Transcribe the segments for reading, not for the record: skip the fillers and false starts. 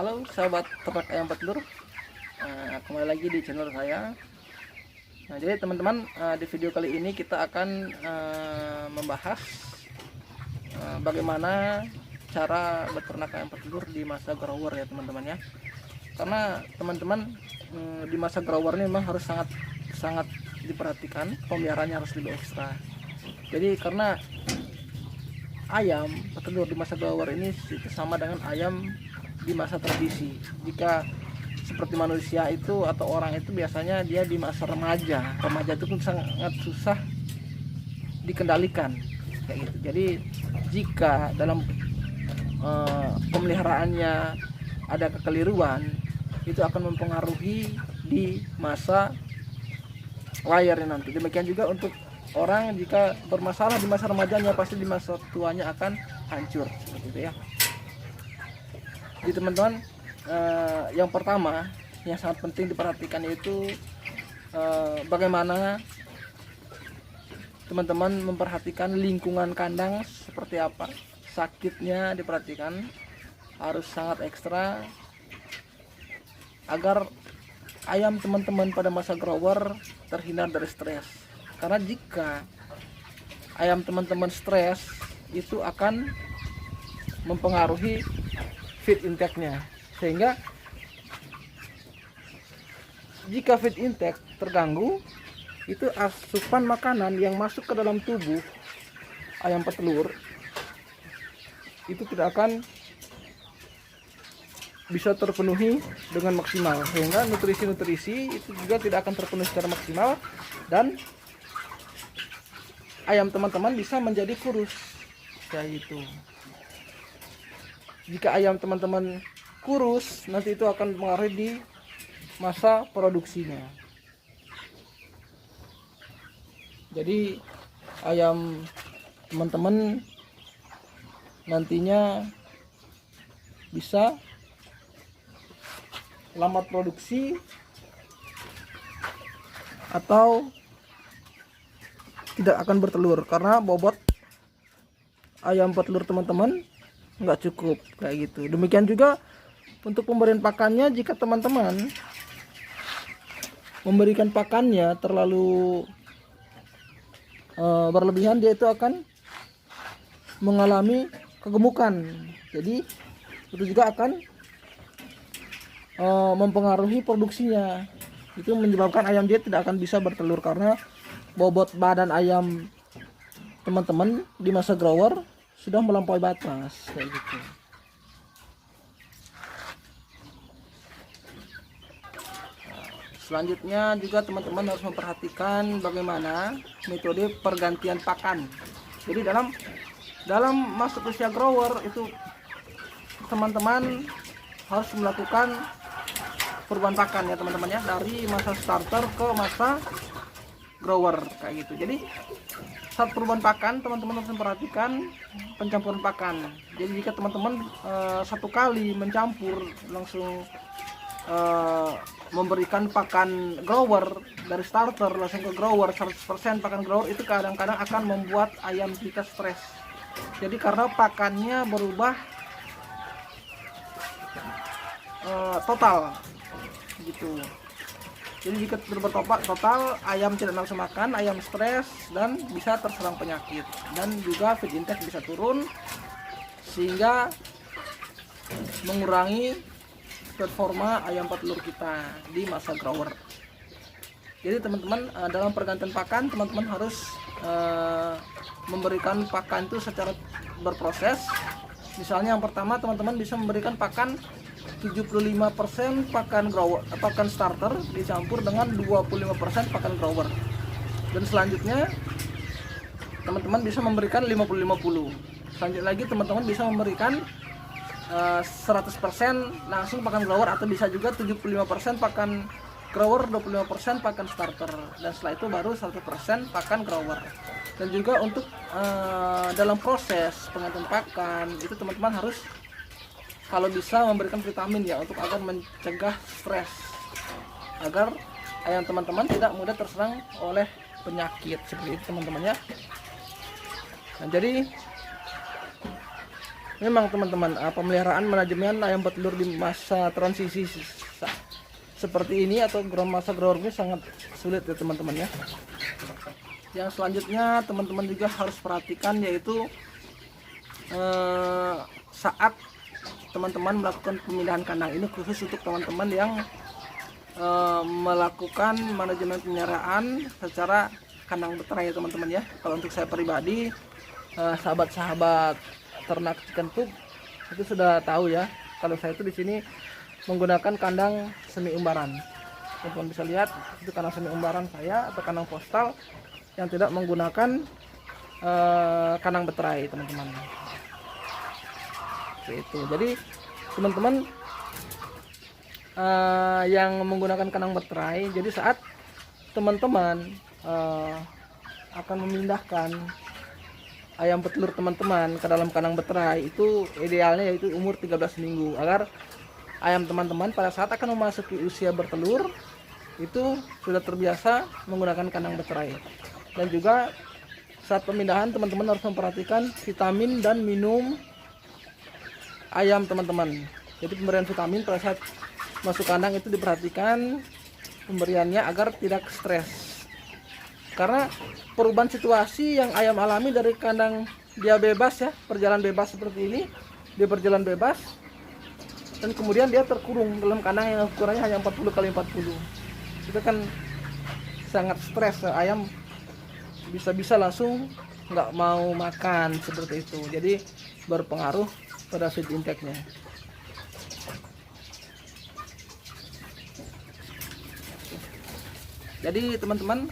Halo sahabat ternak ayam petelur, kembali lagi di channel saya. Nah, jadi teman-teman, di video kali ini kita akan membahas bagaimana cara beternak ayam petelur di masa grower ya teman-teman ya. Karena teman-teman di masa grower ini memang harus sangat diperhatikan, pemeliharaannya harus lebih ekstra. Jadi karena ayam petelur di masa grower ini sama dengan ayam di masa transisi. Jika seperti manusia itu atau orang itu biasanya dia di masa remaja itu pun sangat susah dikendalikan kayak gitu. Jadi jika dalam pemeliharaannya ada kekeliruan, itu akan mempengaruhi di masa layarnya nanti. Demikian juga untuk orang jika bermasalah di masa remajanya, pasti di masa tuanya akan hancur seperti itu ya. Jadi teman-teman, yang pertama yang sangat penting diperhatikan itu bagaimana teman-teman memperhatikan lingkungan kandang seperti apa. Sakitnya diperhatikan, harus sangat ekstra agar ayam teman-teman pada masa grower terhindar dari stres. Karena jika ayam teman-teman stres, itu akan mempengaruhi feed intake-nya, sehingga jika feed intake terganggu, itu asupan makanan yang masuk ke dalam tubuh ayam petelur itu tidak akan bisa terpenuhi dengan maksimal, sehingga nutrisi-nutrisi itu juga tidak akan terpenuhi secara maksimal dan ayam teman-teman bisa menjadi kurus kayak gitu. Jika ayam teman-teman kurus, nanti itu akan mempengaruhi di masa produksinya. Jadi ayam teman-teman nantinya bisa lambat produksi atau tidak akan bertelur karena bobot ayam petelur teman-teman nggak cukup kayak gitu. Demikian juga untuk pemberian pakannya, jika teman-teman memberikan pakannya terlalu berlebihan, dia itu akan mengalami kegemukan. Jadi itu juga akan mempengaruhi produksinya. Itu menyebabkan ayam dia tidak akan bisa bertelur karena bobot badan ayam teman-teman di masa grower sudah melampaui batas kayak gitu. Selanjutnya juga teman-teman harus memperhatikan bagaimana metode pergantian pakan. Jadi dalam masuk usia grower itu teman-teman harus melakukan perubahan pakan ya teman-teman ya, dari masa starter ke masa grower kayak gitu. Jadi saat perubahan pakan, teman-teman harus memperhatikan pencampuran pakan. Jadi jika teman-teman satu kali mencampur langsung memberikan pakan grower dari starter langsung ke grower 100% pakan grower, itu kadang-kadang akan membuat ayam kita stres. Jadi karena pakannya berubah total gitu. Jadi jika berubah total, ayam tidak nafsu makan, ayam stres dan bisa terserang penyakit, dan juga feed intake bisa turun sehingga mengurangi performa ayam petelur kita di masa grower. Jadi teman-teman, dalam pergantian pakan teman-teman harus memberikan pakan itu secara berproses. Misalnya yang pertama, teman-teman bisa memberikan pakan 75% pakan starter dicampur dengan 25% pakan grower. Dan selanjutnya teman-teman bisa memberikan 50-50. Selanjutnya lagi teman-teman bisa memberikan 100% langsung pakan grower, atau bisa juga 75% pakan grower, 25% pakan starter, dan setelah itu baru 100% pakan grower. Dan juga untuk dalam proses penggantian pakan itu teman-teman harus kalau bisa memberikan vitamin ya, untuk agar mencegah stres, agar ayam teman-teman tidak mudah terserang oleh penyakit seperti itu teman-teman ya. Nah, jadi memang teman-teman, pemeliharaan manajemen ayam petelur di masa transisi seperti ini atau masa grower ini sangat sulit ya teman-teman ya. Yang selanjutnya teman-teman juga harus perhatikan, yaitu saat teman-teman melakukan pemindahan kandang. Ini khusus untuk teman-teman yang melakukan manajemen pemeliharaan secara kandang beternak ya teman-teman ya. Kalau untuk saya pribadi, sahabat-sahabat ternak chicken coop itu sudah tahu ya, kalau saya itu di sini menggunakan kandang semi umbaran. Teman-teman bisa lihat itu kandang semi umbaran saya atau kandang postal yang tidak menggunakan kandang beterai teman-teman. Itu jadi teman-teman yang menggunakan kandang beterai, jadi saat teman-teman akan memindahkan ayam petelur teman-teman ke dalam kandang beterai, itu idealnya yaitu umur 13 minggu agar ayam teman-teman pada saat akan memasuki usia bertelur itu sudah terbiasa menggunakan kandang beterai. Dan juga saat pemindahan teman-teman harus memperhatikan vitamin dan minum ayam teman-teman. Jadi pemberian vitamin pada saat masuk kandang itu diperhatikan pemberiannya agar tidak stres. Karena perubahan situasi yang ayam alami dari kandang dia bebas ya, berjalan bebas seperti ini, dia berjalan bebas dan kemudian dia terkurung dalam kandang yang ukurannya hanya 40 kali 40. Itu kan sangat stres, ayam bisa-bisa langsung nggak mau makan seperti itu. Jadi berpengaruh pada feed intake-nya. Jadi teman-teman,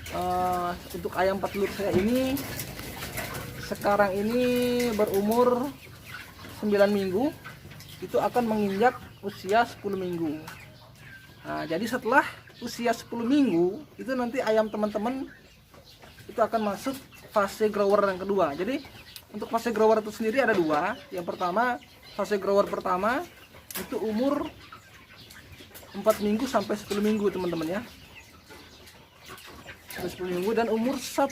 untuk ayam petelur saya ini sekarang ini berumur 9 minggu, itu akan menginjak usia 10 minggu. Nah, jadi setelah usia 10 minggu itu nanti ayam teman-teman itu akan masuk fase grower yang kedua. Jadi untuk fase grower itu sendiri ada dua. Yang pertama, fase grower pertama itu umur 4 minggu sampai 10 minggu teman-teman ya. 10 minggu, dan umur 10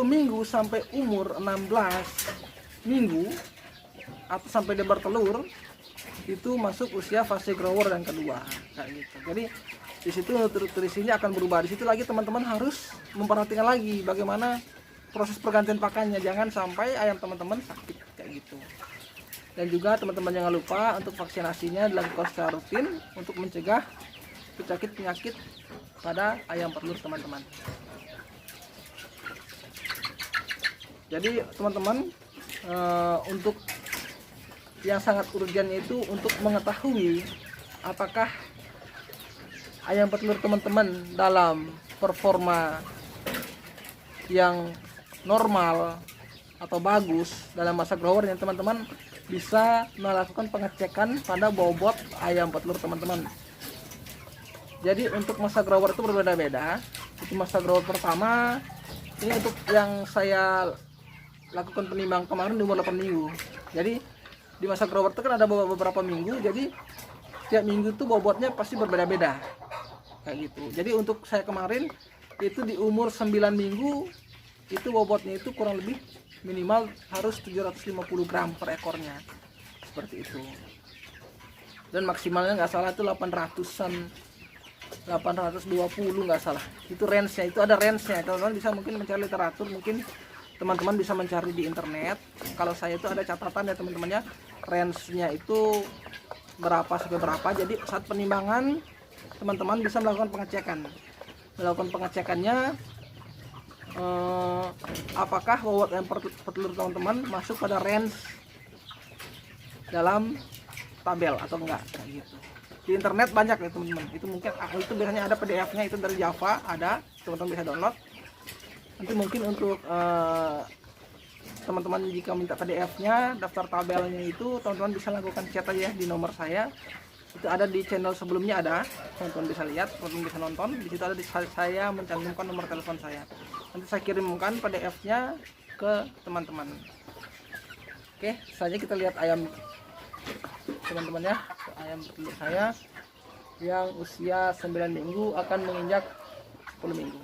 minggu sampai umur 16 minggu atau sampai dia bertelur itu masuk usia fase grower yang kedua kayak gitu. Jadi di situ nutrisinya akan berubah. Di situ lagi teman-teman harus memperhatikan lagi bagaimana proses pergantian pakannya, jangan sampai ayam teman-teman sakit kayak gitu. Dan juga teman-teman jangan lupa untuk vaksinasinya dilakukan secara rutin untuk mencegah penyakit pada ayam petelur teman-teman. Jadi teman-teman, untuk yang sangat urgent itu untuk mengetahui apakah ayam petelur teman-teman dalam performa yang normal atau bagus dalam masa grower, yang teman-teman bisa melakukan pengecekan pada bobot ayam petelur teman-teman. Jadi untuk masa grower itu berbeda-beda. Itu masa grower pertama, ini untuk yang saya lakukan penimbang kemarin di umur 8 minggu. Jadi di masa grower itu kan ada beberapa minggu, jadi tiap minggu itu bobotnya pasti berbeda-beda kayak gitu. Jadi untuk saya kemarin itu di umur 9 minggu itu bobotnya itu kurang lebih minimal harus 750 gram per ekornya, seperti itu. Dan maksimalnya nggak salah itu 800-an, 820 nggak salah. Itu range-nya, itu ada range-nya. Teman-teman bisa mungkin mencari literatur, mungkin teman-teman bisa mencari di internet. Kalau saya itu ada catatan ya teman-teman ya, range-nya itu berapa sampai berapa. Jadi saat penimbangan teman-teman bisa melakukan pengecekan. Melakukan pengecekannya apakah bobot ayam petelur teman-teman masuk pada range dalam tabel atau enggak kayak gitu. Di internet banyak ya teman-teman. Itu mungkin itu biasanya ada PDF-nya, itu dari Java ada, teman-teman bisa download. Nanti mungkin untuk teman-teman jika minta PDF-nya, daftar tabelnya itu teman-teman bisa lakukan chat aja di nomor saya. Itu ada di channel sebelumnya ada, teman-teman bisa lihat, teman-teman bisa nonton. Di situ ada saya mencantumkan nomor telepon saya. Nanti saya kirimkan PDF-nya ke teman-teman. Oke, saja kita lihat ayam teman-teman ya, ayam petelur saya yang usia 9 minggu akan menginjak 10 minggu.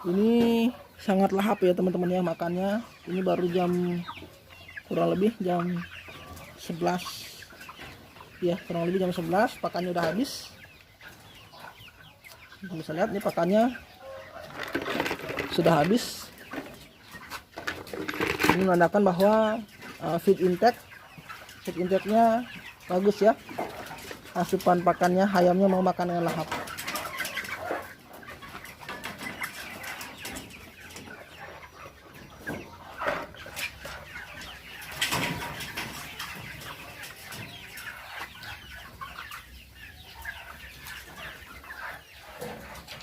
Ini sangat lahap ya teman-teman ya makannya. Ini baru jam kurang lebih jam 11 ya, kurang lebih jam 11 pakannya udah habis. Bisa lihat nih pakannya sudah habis. Ini menandakan bahwa feed intake-nya bagus ya. Asupan pakannya, ayamnya mau makan dengan lahap.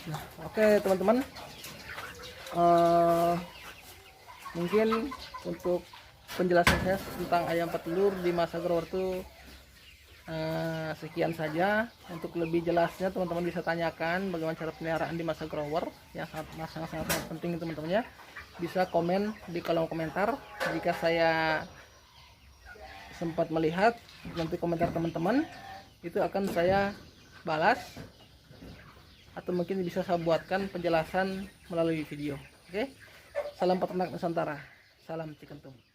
Nah, oke teman-teman, mungkin untuk penjelasan saya tentang ayam petelur di masa grower itu sekian saja. Untuk lebih jelasnya teman-teman bisa tanyakan bagaimana cara pemeliharaan di masa grower yang sangat penting teman-teman ya. Bisa komen di kolom komentar. Jika saya sempat melihat nanti komentar teman-teman itu akan saya balas, atau mungkin bisa saya buatkan penjelasan melalui video. Oke, salam peternak Nusantara, salam Cikentung.